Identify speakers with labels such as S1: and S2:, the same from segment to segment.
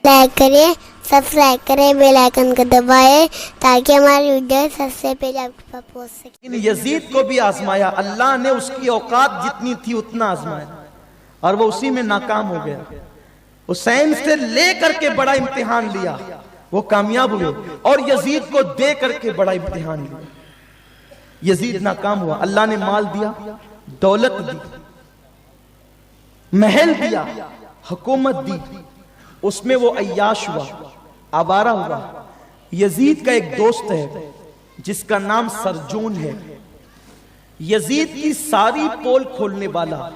S1: Like کریں، subscribe کریں، bell icon کو دبائیں تاکہ ہماری ویڈیو سب سے پہلے آپ کے پاس پہنچ سکے۔
S2: یزید کو بھی آزمایا اللہ نے، اس کی اوقات جتنی تھی اتنا آزمایا اور وہ اسی میں ناکام ہو گیا۔ حسین سے لے کر کے بڑا امتحان لیا، وہ کامیاب ہوئے، اور یزید کو دے کر کے بڑا امتحان لیا، یزید ناکام ہوا۔ اللہ نے مال دیا، دولت دی، محل دیا، حکومت دی، اس میں وہ عیاش ہوا، آوارہ ہوا۔ یزید کا ایک دوست ہے جس کا نام سرجون ہے، یزید کی ساری پول کھولنے والا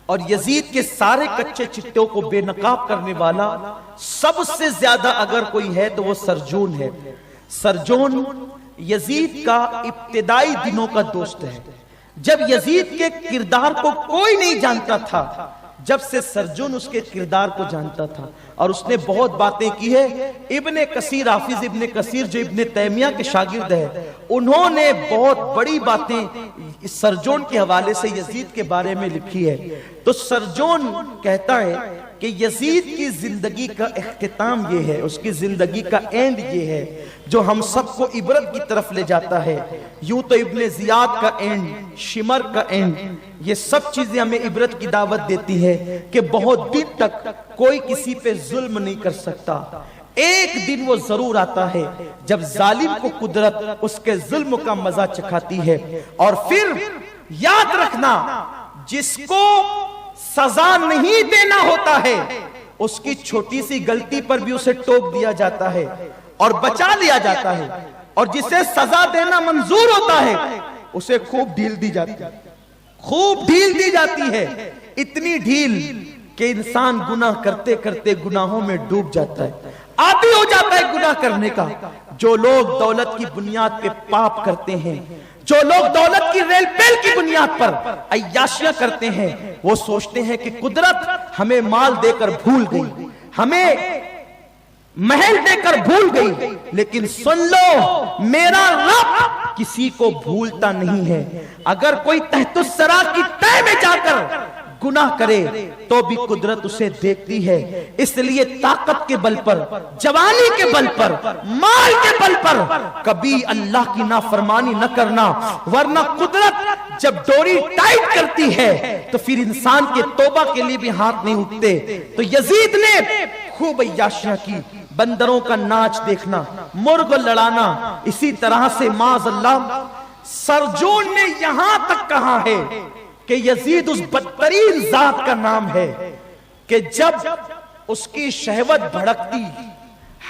S2: اور یزید کے سارے کچے چٹوں کو بے نقاب کرنے والا سب سے زیادہ اگر کوئی ہے تو وہ سرجون ہے۔ سرجون یزید کا ابتدائی دنوں کا دوست ہے، جب یزید کے کردار کو کوئی نہیں جانتا تھا، جب سے سرجون اس کے کردار کو جانتا تھا، اور اس نے بہت باتیں کی ہے۔ ابن کثیر، حافظ ابن کثیر جو ابن تیمیہ کے شاگرد ہے، انہوں نے بہت بڑی باتیں سرجون کے حوالے سے یزید کے بارے میں لکھی ہے۔ تو سرجون کہتا ہے کہ یزید کی زندگی کا اختتام یہ ہے، اس کی زندگی کا اینڈ یہ ہے جو ہم سب کو عبرت کی طرف لے جاتا ہے۔ یوں تو ابن زیاد کا اینڈ، شمر کا اینڈ، یہ سب چیزیں ہمیں عبرت کی دعوت دیتی ہے کہ بہت دن تک کوئی کسی پہ ظلم نہیں کر سکتا۔ ایک دن وہ ضرور آتا ہے جب ظالم کو قدرت اس کے ظلم کا مزہ چکھاتی ہے، اور پھر یاد رکھنا جس کو سزا نہیں دینا ہوتا ہے اس کی چھوٹی سی غلطی پر بھی اسے ٹوک دیا جاتا ہے اور بچا لیا جاتا ہے، اور جسے سزا دینا منظور ہوتا ہے اسے خوب ڈھیل دی جاتی ہے، خوب ڈھیل دی جاتی ہے، اتنی ڈھیل کہ انسان گناہ کرتے کرتے گناہوں میں ڈوب جاتا ہے، عادی ہو جاتا ہے گناہ کرنے کا۔ جو لوگ دولت کی بنیاد پہ پاپ کرتے ہیں، جو لوگ دولت کی ریل پیل کی بنیاد پر عیاشیاں کرتے ہیں، وہ سوچتے ہیں کہ قدرت ہمیں مال دے کر بھول گئی، ہمیں محل دے کر بھول گئی، لیکن سن لو میرا رب کسی کو بھولتا نہیں ہے۔ اگر کوئی تحت الثری کی تہ میں جا کر گناہ کرے تو بھی قدرت اسے دیکھتی ہے۔ اس لیے طاقت کے بل پر، جوانی کے بل پر، مال کے بل پر کبھی اللہ کی نافرمانی نہ کرنا، ورنہ قدرت جب ڈوری ٹائٹ کرتی ہے تو پھر انسان کے توبہ کے لیے بھی ہاتھ نہیں اٹھتے۔ تو یزید نے خوب عیاشیاں کی، بندروں کا ناچ دیکھنا، مرغ لڑانا، اسی طرح سے معاذ اللہ سرجون نے یہاں تک کہا ہے کہ یزید اس بدترین ذات کا نام ہے کہ جب اس کی شہوت بھڑکتی،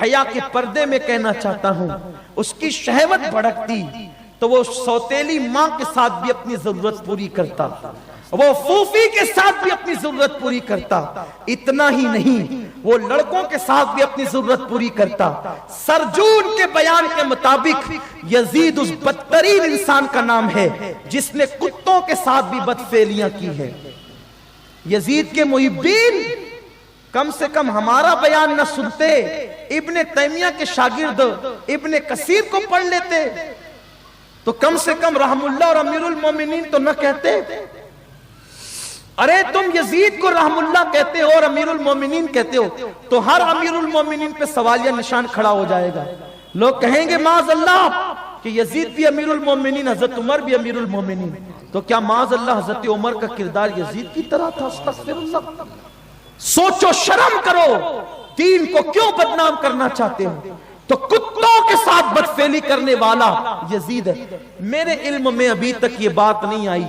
S2: حیا کے پردے میں کہنا چاہتا ہوں، اس کی شہوت بھڑکتی تو وہ سوتیلی ماں کے ساتھ بھی اپنی ضرورت پوری کرتا، وہ فوفی کے ساتھ بھی اپنی ضرورت پوری کرتا، اتنا ہی نہیں وہ لڑکوں کے ساتھ بھی اپنی ضرورت پوری کرتا۔ سرجون کے بیان کے مطابق یزید اس بدترین انسان کا نام ہے جس نے کتوں کے ساتھ بھی بدفعلیاں کی ہے۔ یزید کے محبین کم سے کم ہمارا بیان نہ سنتے، ابن تیمیہ کے شاگرد ابن کثیر کو پڑھ لیتے تو کم سے کم رحم اللہ اور امیر المومنین تو نہ کہتے۔ ارے تم یزید کو رحم اللہ کہتے ہو اور امیر المومنین کہتے ہو تو ہر امیر المومنین پہ سوالیہ نشان کھڑا ہو جائے گا، لوگ کہیں گے معاذ اللہ کہ یزید بھی امیر المومنین، حضرت عمر بھی امیر المومنین، تو کیا معاذ اللہ حضرت عمر کا کردار یزید کی طرح تھا؟ استغفر اللہ، سوچو، شرم کرو، دین کو کیوں بدنام کرنا چاہتے ہو؟ تو کتوں کے ساتھ بدفعلی کرنے والا یزید ہے۔ میرے علم میں ابھی تک یہ بات نہیں آئی،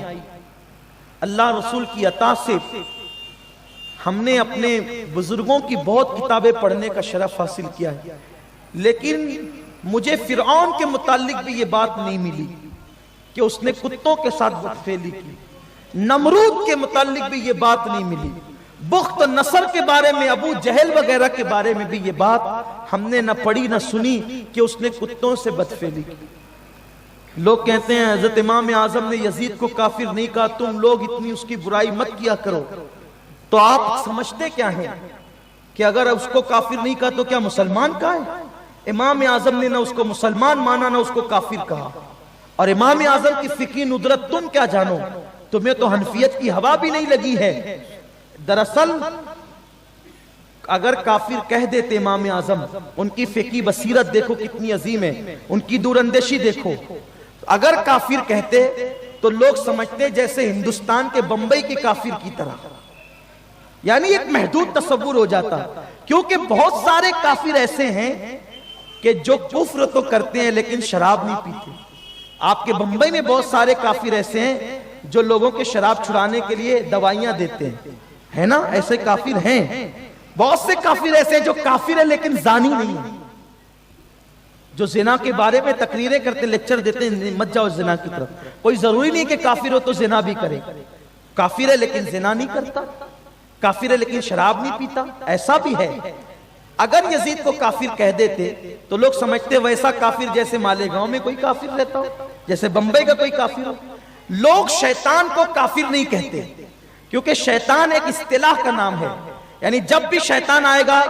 S2: اللہ رسول کی عطا سے ہم نے اپنے بزرگوں کی بہت کتابیں پڑھنے کا شرف حاصل کیا ہے، لیکن مجھے فرعون کے متعلق بھی یہ بات نہیں ملی کہ اس نے کتوں کے ساتھ بدفعلی کی، نمرود کے متعلق بھی یہ بات نہیں ملی، بخت نصر کے بارے میں، ابو جہل وغیرہ کے بارے میں بھی یہ بات ہم نے نہ پڑھی نہ سنی کہ اس نے کتوں سے بدفعلی کی۔ لوگ کہتے ہیں حضرت امام اعظم نے یزید کو کافر نہیں کہا، تم لوگ اتنی اس کی برائی مت کیا کرو۔ تو آپ سمجھتے کیا ہیں کہ اگر اس کو کافر نہیں کہا تو کیا مسلمان کہا ہے؟ امام اعظم نے نہ اس کو مسلمان مانا نہ اس کو کافر کہا، اور امام اعظم کی فقہی ندرت تم کیا جانو؟ تمہیں تو حنفیت کی ہوا بھی نہیں لگی ہے۔ دراصل اگر کافر کہہ دیتے امام اعظم، ان کی فقہی بصیرت دیکھو کتنی عظیم ہے، ان کی دور اندیشی دیکھو، اگر کافر کہتے تو لوگ سمجھتے جیسے ہندوستان کے بمبئی کے کافر کی طرح، یعنی ایک محدود تصور ہو جاتا، کیونکہ بہت سارے کافر ایسے ہیں کہ جو کفر تو کرتے ہیں لیکن شراب نہیں پیتے۔ آپ کے بمبئی میں بہت سارے کافر ایسے ہیں جو لوگوں کے شراب چھڑانے کے لیے دوائیاں دیتے ہیں، ہے نا؟ ایسے کافر ہیں، بہت سے کافر ایسے ہیں جو کافر ہیں لیکن زانی نہیں ہیں، جو زنا کے بارے میں تقریریں کرتے، لیکچر دیتے ہیں مت جاؤ زنا کی طرف۔ کوئی ضروری نہیں کہ کافر ہو تو زنا بھی کرے، کافر ہے لیکن زنا نہیں کرتا، کافر ہے لیکن شراب نہیں پیتا، ایسا بھی ہے۔ اگر یزید کو کافر کہہ دیتے تو لوگ سمجھتے ویسا کافر جیسے مالیگاؤں میں کوئی کافر رہتا ہو، جیسے بمبئی کا کوئی کافر ہو۔ لوگ شیطان کو کافر نہیں کہتے، کیونکہ شیطان ایک اصطلاح کا نام ہے، یعنی جب بھی شیطان آئے گا،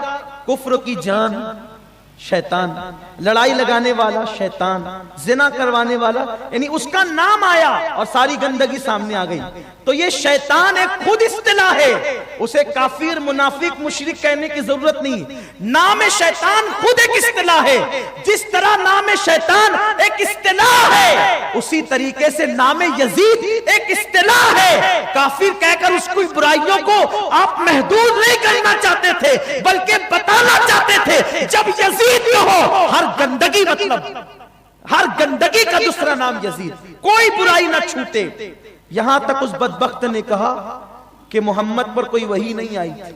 S2: کفر کی جان شیطان، لڑائی لگانے والا شیطان، زنا کروانے والا، یعنی اس کا نام آیا اور ساری گندگی سامنے آ گئی۔ تو یہ شیطان ایک خود اصطلاح ہے، اسے کافر، منافق، مشرک کہنے کی ضرورت نہیں۔ نام شیطان خود ایک اصطلاح ہے، جس طرح نام شیطان ایک اصطلاح ہے، اسی طریقے سے نام یزید ایک اصطلاح ہے۔ کافر کہہ کر اس کی برائیوں کو آپ محدود نہیں کرنا چاہتے تھے، بلکہ بتانا چاہتے تھے جب یزید ہو، ہر گندگی، مطلب ہر گندگی کا دوسرا نام یزید، کوئی برائی نہ چھوٹے۔ یہاں تک اس بدبخت نے کہا کہ محمد پر کوئی وحی نہیں آئی تھی،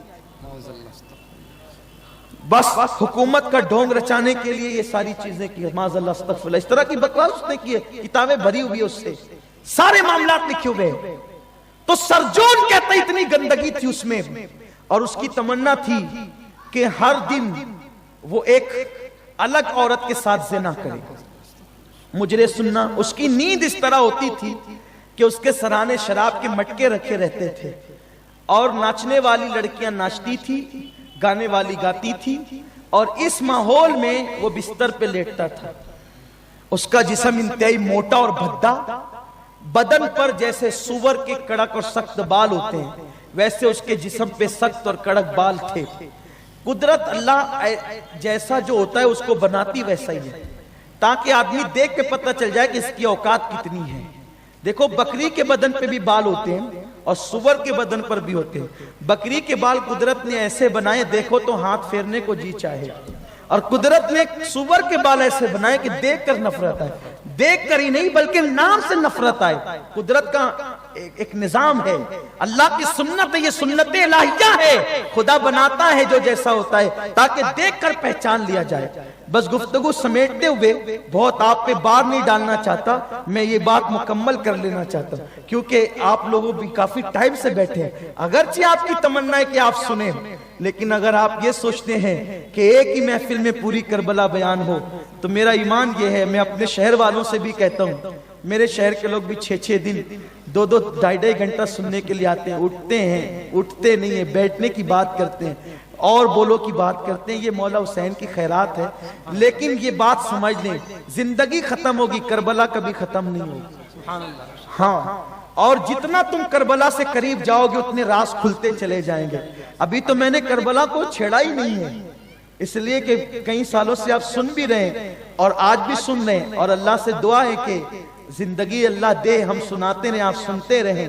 S2: بس حکومت کا ڈھونگ رچانے کے لیے یہ ساری چیزیں کی، معاذ اللہ استغفر اللہ، اس طرح کی بکواس اس نے کی ہے، کتابیں بھری ہوئی اس سے، سارے معاملات لکھے ہوئے۔ تو سرجون کہتے اتنی گندگی تھی اس میں، اور اس کی تمنا تھی کہ ہر دن وہ ایک الگ عورت کے ساتھ زنا کرے، مجرے سننا۔ اس کی نیند اس طرح ہوتی تھی کہ اس کے سرانے شراب کے مٹکے رکھے رہتے تھے، اور ناچنے والی لڑکیاں ناچتی تھی، گانے والی گاتی تھی، اور اس ماحول میں وہ بستر پہ لیٹتا تھا۔ اس کا جسم انتہائی موٹا اور بھدا، بدن پر جیسے سور کے کڑک اور سخت بال ہوتے ہیں ویسے اس کے جسم پہ سخت اور کڑک بال تھے۔ قدرت اللہ جیسا جو ہوتا ہے اس کو بناتی ویسا ہی ہے، تاکہ آدمی دیکھ کے پتہ چل جائے کہ اس کی اوقات کتنی ہے۔ دیکھو بکری کے بدن پہ بھی بال ہوتے ہیں اور سور کے بدن پر بھی ہوتے ہیں۔ بکری کے بال قدرت نے ایسے بنائے دیکھو تو ہاتھ پھیرنے کو جی چاہے، اور قدرت نے سور کے بال ایسے بنائے کہ دیکھ کر نفرت آئے، دیکھ کر ہی نہیں بلکہ نام سے نفرت آئے۔ قدرت کا ایک نظام ہے، اللہ کی سنت ہے، یہ سنت الہیہ ہے، خدا بناتا ہے جو جیسا ہوتا ہے تاکہ دیکھ کر پہچان لیا جائے۔ بس گفتگو سمیٹتے ہوئے بہت آپ پہ بار نہیں ڈالنا چاہتا، میں یہ بات مکمل کر لینا چاہتا ہوں کیونکہ آپ لوگوں بھی کافی ٹائم سے بیٹھے ہیں۔ اگرچہ آپ کی تمنا ہے کہ آپ سنیں، لیکن اگر آپ یہ سوچتے ہیں کہ ایک ہی محفل میں پوری کربلا بیان ہو تو میرا ایمان یہ ہے، میں اپنے شہر والوں سے بھی کہتا ہوں، میرے شہر کے لوگ بھی 6-6 دن 2-2 ڈھائی گھنٹہ سننے کے لیے آتے ہیں، اٹھتے نہیں ہیں، بیٹھنے کی بات کرتے ہیں اور بولو کی بات کرتے ہیں، یہ مولا حسین کی خیرات ہے۔ لیکن یہ بات سمجھ لیں، زندگی ختم ہوگی، کربلا کبھی ختم نہیں ہوگی۔ ہاں، اور جتنا تم کربلا سے قریب جاؤ گے اتنے راز کھلتے چلے جائیں گے۔ ابھی تو میں نے کربلا کو چھیڑا ہی نہیں ہے، اس لیے کہ کئی سالوں سے آپ سن بھی رہے ہیں اور آج بھی سن رہے ہیں، اور اللہ سے دعا ہے کہ زندگی اللہ دے، ہم سناتے رہیں، آپ سنتے رہیں،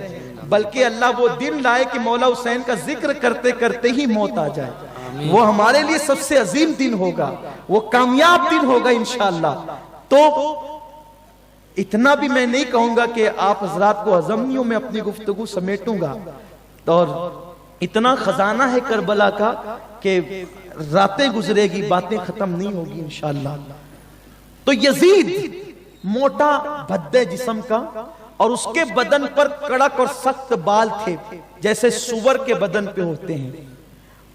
S2: بلکہ اللہ وہ دن لائے کہ مولا حسین کا ذکر کرتے کرتے ہی موت آ جائے۔ وہ ہمارے لیے سب سے عظیم دن ہوگا، وہ کامیاب دن ہوگا انشاءاللہ۔ تو اتنا بھی میں نہیں کہوں گا کہ آپ حضرات کو ہضم نہیں ہو، میں اپنی گفتگو سمیٹوں گا، اور اتنا خزانہ ہے کربلا کا کہ راتیں گزرے گی، باتیں ختم نہیں ہوگی انشاءاللہ۔ تو یزید موٹا بھدے جسم کا، اور اس کے بدن پر کڑک اور سخت بال تھے جیسے سور کے بدن پہ ہوتے ہیں،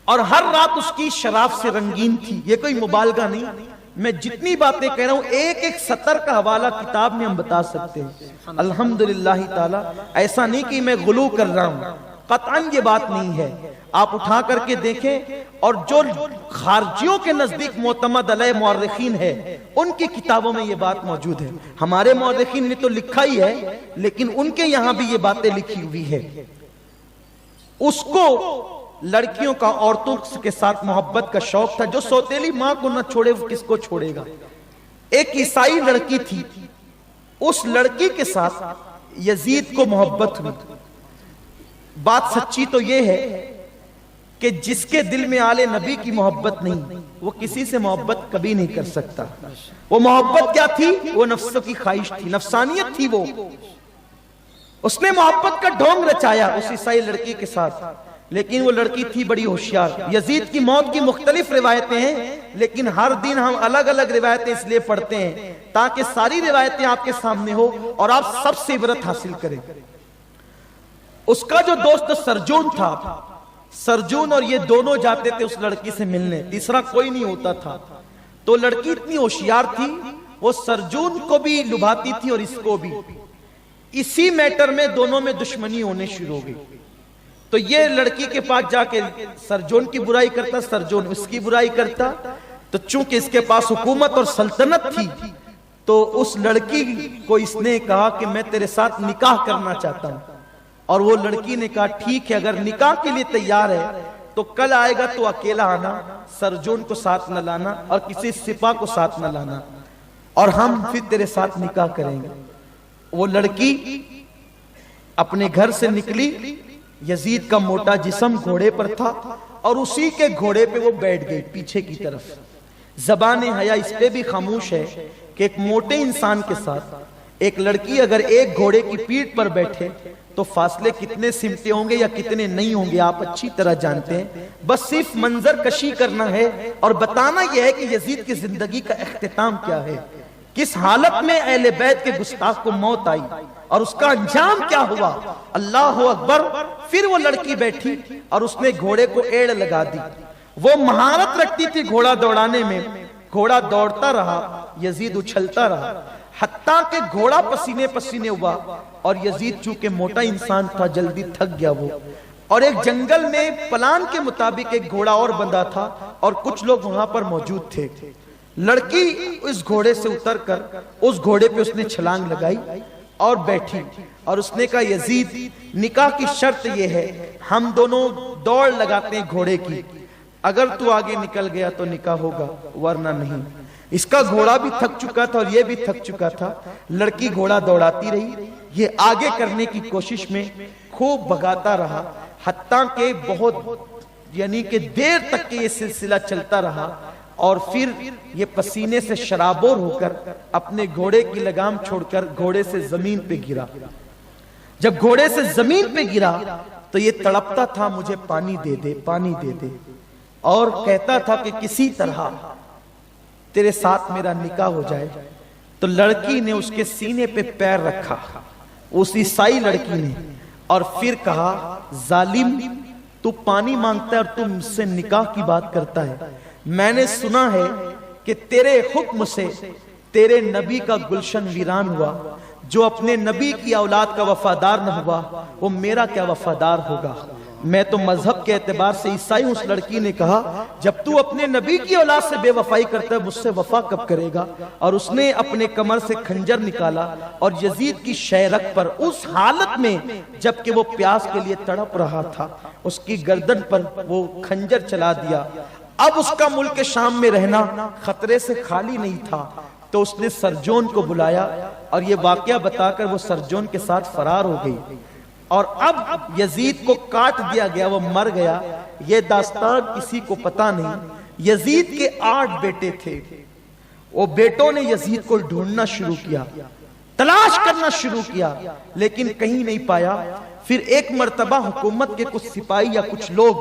S2: اور ہر رات اس کی شراب سے رنگین تھی۔ یہ کوئی مبالغہ نہیں، میں جتنی باتیں کہہ رہا ہوں ایک ایک سطر کا حوالہ کتاب میں ہم بتا سکتے ہیں الحمدللہ تعالی۔ ایسا نہیں کہ میں غلو کر رہا ہوں، قطعاً یہ بات نہیں ہے، آپ اٹھا کر کے دیکھیں، اور جو خارجیوں کے نزدیک معتمد علیہ مورخین ہے ان کی کتابوں میں یہ بات موجود ہے۔ ہمارے مورخین نے تو لکھا ہی ہے لیکن ان کے یہاں بھی یہ باتیں لکھی ہوئی ہے۔ اس کو لڑکیوں کا عورتوں کے ساتھ محبت کا شوق تھا. جو سوتیلی ماں کو نہ چھوڑے وہ کس کو چھوڑے گا. ایک عیسائی لڑکی تھی, اس لڑکی کے ساتھ یزید کو محبت ہوئی. بات سچی تو یہ ہے کہ جس کے دل میں آل نبی کی محبت نہیں وہ کسی سے محبت کبھی نہیں کر سکتا. وہ محبت کیا تھی؟ وہ نفس کی خواہش تھی, نفسانیت تھی. وہ اس نے محبت کا ڈھونگ رچایا اس عیسائی لڑکی کے ساتھ, لیکن وہ لڑکی تھی بڑی ہوشیار. یزید کی موت کی مختلف روایتیں ہیں, لیکن ہر دن ہم الگ الگ روایتیں اس لیے پڑھتے ہیں تاکہ ساری روایتیں آپ کے سامنے ہو اور آپ سب سے عبرت حاصل کریں. اس کا جو دوست سرجون تھا, سرجون اور یہ دونوں جاتے تھے اس لڑکی سے ملنے, تیسرا کوئی نہیں ہوتا تھا. تو لڑکی اتنی ہوشیار تھی, وہ سرجون کو بھی لبھاتی تھی اور اس کو بھی. اسی میٹر میں دونوں میں دشمنی ہونے شروع ہو گئی. تو یہ لڑکی کے پاس جا کے سرجون کی برائی کرتا, سرجون اس کی برائی کرتا. تو چونکہ اس کے پاس حکومت اور سلطنت تھی تو اس لڑکی کو اس نے کہا کہ میں تیرے ساتھ نکاح کرنا چاہتا ہوں. اور وہ لڑکی نے کہا ٹھیک ہے, اگر نکاح کے لیے تیار ہے تو کل آئے گا تو اکیلا آنا, سرجون کو ساتھ نہ لانا اور کسی سپاہ کو ساتھ نہ لانا, اور ہم پھر تیرے ساتھ نکاح کریں گے. وہ لڑکی اپنے گھر سے نکلی, یزید کا موٹا جسم گھوڑے پر تھا اور اسی کے گھوڑے پہ وہ بیٹھ گئی پیچھے کی طرف. زبان حیا اس پہ بھی خاموش ہے کہ ایک موٹے انسان کے ساتھ ایک لڑکی اگر ایک گھوڑے کی پیٹھ پر بیٹھے تو فاصلے کتنے سمٹے ہوں گے یا کتنے نہیں ہوں گے آپ اچھی طرح جانتے ہیں. بس صرف منظر کشی کرنا ہے اور بتانا یہ ہے کہ یزید کی زندگی کا اختتام کیا ہے, کس حالت میں اہل بیت کے گستاخ کو موت آئی اور اس کا انجام کیا ہوا. اللہ اکبر. پھر وہ لڑکی بیٹھی اور اس نے گھوڑے کو ایڑ لگا دی. وہ مہارت رکھتی تھی گھوڑا دوڑانے میں. گھوڑا دوڑتا رہا, یزید اچھلتا رہا, حتیٰ کہ گھوڑا پسینے پسینے ہوا اور یزید چونکہ موٹا انسان تھا جلدی تھک گیا وہ. اور ایک جنگل میں پلان کے مطابق ایک گھوڑا اور بندھا تھا اور کچھ لوگ وہاں پر موجود تھے. لڑکی اس گھوڑے سے اتر کر اس گھوڑے پہ اس نے چھلانگ لگائی اور بیٹھی اور اس نے کہا یزید نکاح کی شرط یہ ہے, ہم دونوں دوڑ لگاتے ہیں گھوڑے کی, اگر تو آگے نکل گیا تو نکاح ہوگا ورنہ نہیں. اس کا گھوڑا بھی تھک چکا تھا اور یہ بھی تھک چکا تھا. لڑکی گھوڑا دوڑاتی رہی, یہ آگے کرنے کی کوشش میں خوب بھگاتا رہا, حتیٰ کہ بہت یعنی کہ دیر تک کہ یہ سلسلہ چلتا رہا. اور پھر یہ پسینے سے شرابور ہو کر اپنے گھوڑے کی لگام چھوڑ کر گھوڑے سے زمین پہ گرا. جب گھوڑے سے زمین پہ گرا تو یہ تڑپتا تھا مجھے پانی دے دے, پانی دے دے, اور کہتا تھا کہ کسی طرح تیرے ساتھ میرا نکاح ہو جائے. تو لڑکی نے اس کے سینے پہ پیر رکھا, اس عیسائی لڑکی نے, اور پھر کہا ظالم تو پانی مانگتا ہے اور تم مجھ سے نکاح کی بات کرتا ہے. میں نے سنا ہے کہ تیرے حکم سے تیرے نبی کا گلشن ویران ہوا. جو اپنے نبی کی اولاد کا وفادار نہ ہوا وہ میرا کیا وفادار ہوگا. میں تو مذہب کے اعتبار سے عیسائی ہوں. اس لڑکی نے کہا جب تو اپنے نبی کی اولاد سے بے وفائی کرتا ہے مجھ سے وفا کب کرے گا. اور اس نے اپنے کمر سے خنجر نکالا اور یزید کی شہرک پر اس حالت میں جبکہ وہ پیاس کے لیے تڑپ رہا تھا اس کی گردن پر وہ خنجر چلا دیا. اب اس کا ملک شام میں رہنا خطرے سے خالی نہیں تھا. تو اس نے سرجون کو بلایا اور یہ واقعہ بتا کر وہ سرجون کے ساتھ فرار ہو گئی. اور اب یزید کو کاٹ دیا گیا, وہ مر گیا. یہ داستان کسی کو پتا نہیں. یزید کے 8 بیٹے تھے. وہ بیٹوں نے یزید کو ڈھونڈنا شروع کیا, تلاش کرنا شروع کیا, لیکن کہیں نہیں پایا. پھر ایک مرتبہ حکومت کے کچھ سپاہی یا کچھ لوگ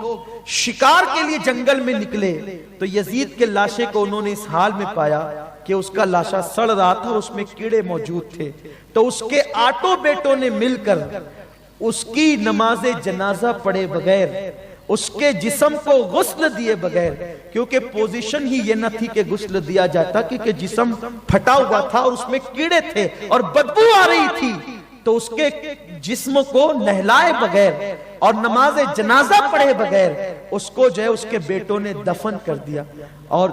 S2: شکار کے لیے جنگل میں نکلے تو یزید کے لاشے کو انہوں نے اس حال میں پایا کہ اس کا لاشا سڑ رہا تھا اور اس میں کیڑے موجود تھے. تو اس کے 8 بیٹوں نے مل کر اس کی نماز جنازہ پڑھے بغیر, اس کے جسم کو غسل دیے بغیر, کیونکہ پوزیشن ہی یہ نہ تھی کہ غسل دیا جاتا کیونکہ جسم پھٹا ہوا تھا اور اس میں کیڑے تھے اور بدبو آ رہی تھی, تو اس کے جسم کو نہلائے بغیر اور نماز جنازہ پڑھے بغیر اس کو جو ہے اس کے بیٹوں نے دفن کر دیا اور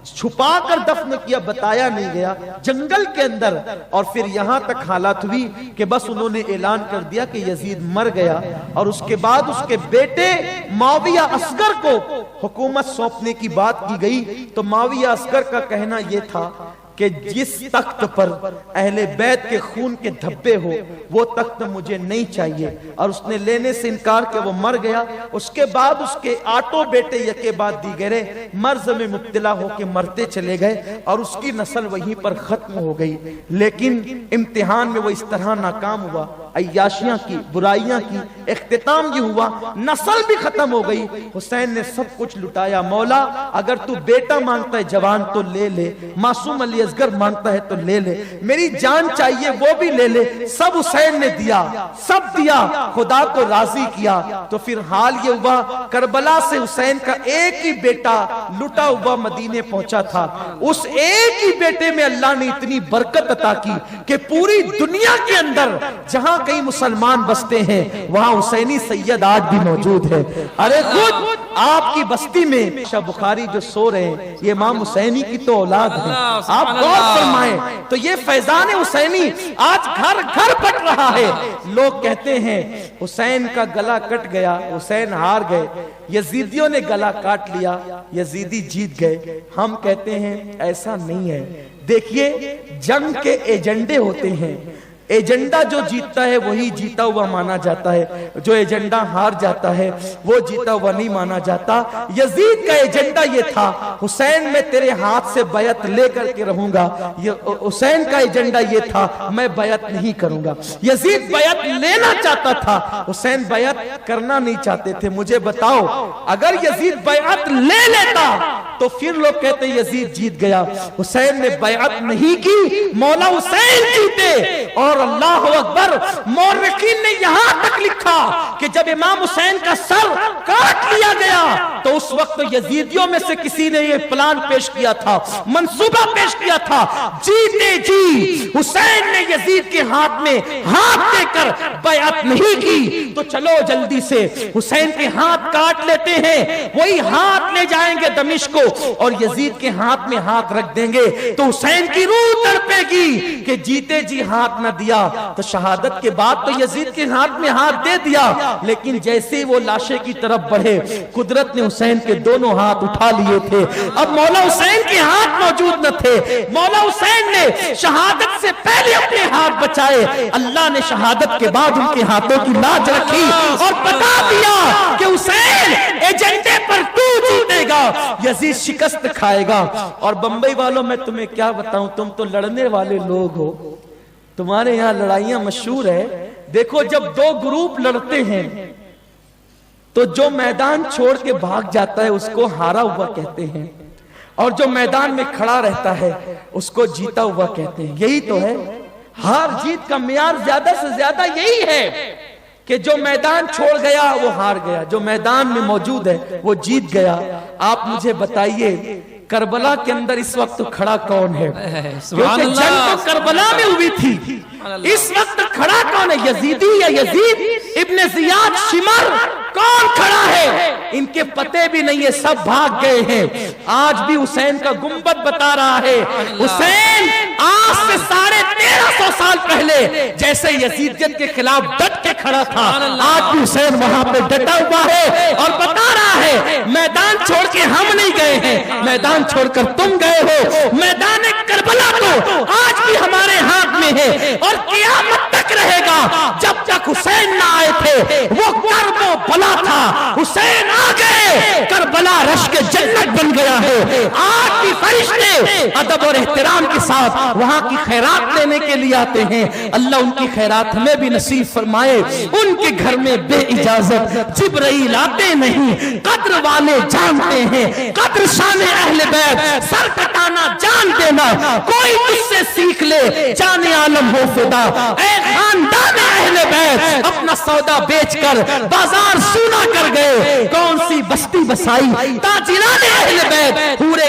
S2: چھپا کر دفن کیا، بتایا نہیں گیا جنگل کے اندر. اور پھر یہاں تک حالات ہوئی کہ بس انہوں نے اعلان کر دیا کہ یزید مر گیا، اور اس کے بعد اس کے بیٹے معاویہ اصغر کو حکومت سونپنے کی بات کی گئی. تو معاویہ اصغر کا کہنا یہ تھا کہ جس تخت پر اہل بیت کے خون کے دھبے ہو وہ تخت مجھے نہیں چاہیے، اور اس نے لینے سے انکار کہ وہ مر گیا. اس کے بعد اس کے 8 بیٹے یکے بعد دیگرے مرض میں مبتلا ہو کے مرتے چلے گئے، اور اس کی نسل وہیں پر ختم ہو گئی. لیکن امتحان میں وہ اس طرح ناکام ہوا، عیاشیاں کی، برائیاں کی، اختتام یہ ہوا نسل بھی ختم ہو گئی. حسین نے سب کچھ لٹایا. مولا اگر تو بیٹا مانگتا ہے جوان تو لے لے، معصوم علی اصغر مانگتا ہے تو لے لے، میری جان چاہیے وہ بھی لے لے. سب حسین نے دیا، سب دیا، خدا کو راضی کیا. تو پھر حال یہ ہوا کربلا سے حسین کا ایک ہی بیٹا لٹا ہوا مدینے پہنچا تھا. اس ایک ہی بیٹے میں اللہ نے اتنی برکت عطا کی کہ پوری دنیا کے اندر جہاں کئی مسلمان بستے ہیں وہاں حسینی سید آج بھی موجود ہے. ارے خود آپ کی بستی میں شاہ بخاری جو سو رہے ہیں یہ امام حسینی کی تو اولاد ہے. آپ غور فرمائیں تو یہ فیضان حسینی آج گھر گھر بٹ رہا ہے. لوگ کہتے ہیں حسین کا گلا کٹ گیا، حسین ہار گئے، یزیدیوں نے گلا کاٹ لیا، یزیدی جیت گئے. ہم کہتے ہیں ایسا نہیں ہے. دیکھیے جنگ کے ایجنڈے ہوتے ہیں، ایجنڈا جو جیتتا ہے وہی جیتا ہوا مانا جاتا ہے، جو ایجنڈا ہار جاتا ہے وہ جیتا ہوا نہیں مانا جاتا. یزید کا ایجنڈا یہ تھا حسین میں تیرے ہاتھ سے بیعت لے کر کے رہوں گا. حسین کا ایجنڈا یہ تھا میں بیعت نہیں کروں گا. یزید بیعت لینا چاہتا تھا، حسین بیعت کرنا نہیں چاہتے تھے. مجھے بتاؤ اگر یزید بیعت لے لیتا تو پھر لوگ کہتے یزید جیت گیا. حسین نے بیعت نہیں کی، مولا حسین جیتے. اور اللہ اکبر، مورخین نے یہاں تک لکھا کہ جب امام حسین کا سر کاٹ لیا گیا تو اس وقت یزیدیوں میں سے کسی نے یہ پلان پیش کیا تھا، منصوبہ پیش کیا تھا، جیتے جی حسین نے یزید کے ہاتھ میں ہاتھ دے کر بیعت نہیں کی تو چلو جلدی سے حسین کے ہاتھ کاٹ لیتے ہیں، وہی ہاتھ لے جائیں گے دمشق کو اور یزید کے ہاتھ میں ہاتھ رکھ دیں گے تو حسین کی روح تڑپے گی کہ جیتے جی ہاتھ نہ دیا. تو شہادت کے بعد تو یزید کے ہاتھ میں ہاتھ دے دیا، لیکن جیسے وہ لاشے کی طرف بڑھے قدرت نے حسین کے دونوں ہاتھ اٹھا لیے تھے. اب مولا حسین کے ہاتھ موجود نہ تھے. مولا حسین نے شہادت سے پہلے اپنے ہاتھ بچائے، اللہ نے شہادت کے بعد ان کے ہاتھوں کی لاج رکھی اور بتا دیا کہ حسین ایجنڈے پر تو جیتے گا، یزید شکست کھائے گا. اور بمبئی والوں میں تمہیں کیا بتاؤں، تم تو لڑنے والے لوگ ہو، تمہارے یہاں لڑائیاں مشہور ہے. دیکھو جب دو گروپ لڑتے ہیں تو جو میدان چھوڑ کے بھاگ جاتا ہے اس کو ہارا ہوا کہتے ہیں، اور جو میدان میں کھڑا رہتا ہے اس کو جیتا ہوا کہتے ہیں. یہی تو ہے، ہار جیت کا معیار زیادہ سے زیادہ یہی ہے کہ جو میدان چھوڑ گیا وہ ہار گیا، جو میدان میں موجود ہے وہ جیت گیا. آپ مجھے بتائیے کربلا کے اندر اس وقت کھڑا کون ہے؟ کیونکہ جنگ تو کربلا میں ہوئی تھی، اس وقت کھڑا کون ہے؟ یزیدی یا یزید ابن زیاد شمر کون کھڑا ہے؟ ان کے پتے بھی نہیں ہے، سب بھاگ گئے ہیں. آج بھی حسین کا گنبد بتا رہا ہے حسین آج سے 1350 سال پہلے جیسے یزیدیت کے خلاف ڈٹ کے کھڑا تھا، آج بھی حسین وہاں پہ ڈٹا ہوا ہے اور بتا رہا ہے میدان چھوڑ کے ہم نہیں گئے ہیں، میدان چھوڑ کر تم گئے ہو. میدان کربلا تو آج بھی ہمارے ہاتھ میں ہے اور قیامت تک رہے گا. جب تک حسین نہ آئے تھے وہ کرب و بلا تھا، حسین آ گئے کربلا رشک جنت بن گیا ہے. آج بھی فرشتے ادب اور احترام کے ساتھ وہاں کی خیرات لینے کے لیے آتے ہیں. اللہ ان کی خیرات ہمیں بھی نصیب فرمائے. ان کے گھر میں بے اجازت جبرائیل آتے نہیں، قدر والے جانتے ہیں، قدر شان اہل بیت، سر کٹانا جان دینا. کوئی تجھ سے سیکھ لے جان عالم ہو فدا. اے خاندان اہل بیت اپنا سودا بیچ کر بازار سونا کر گئے. کون سی بستی بسائی تاجران اہل بیت پورے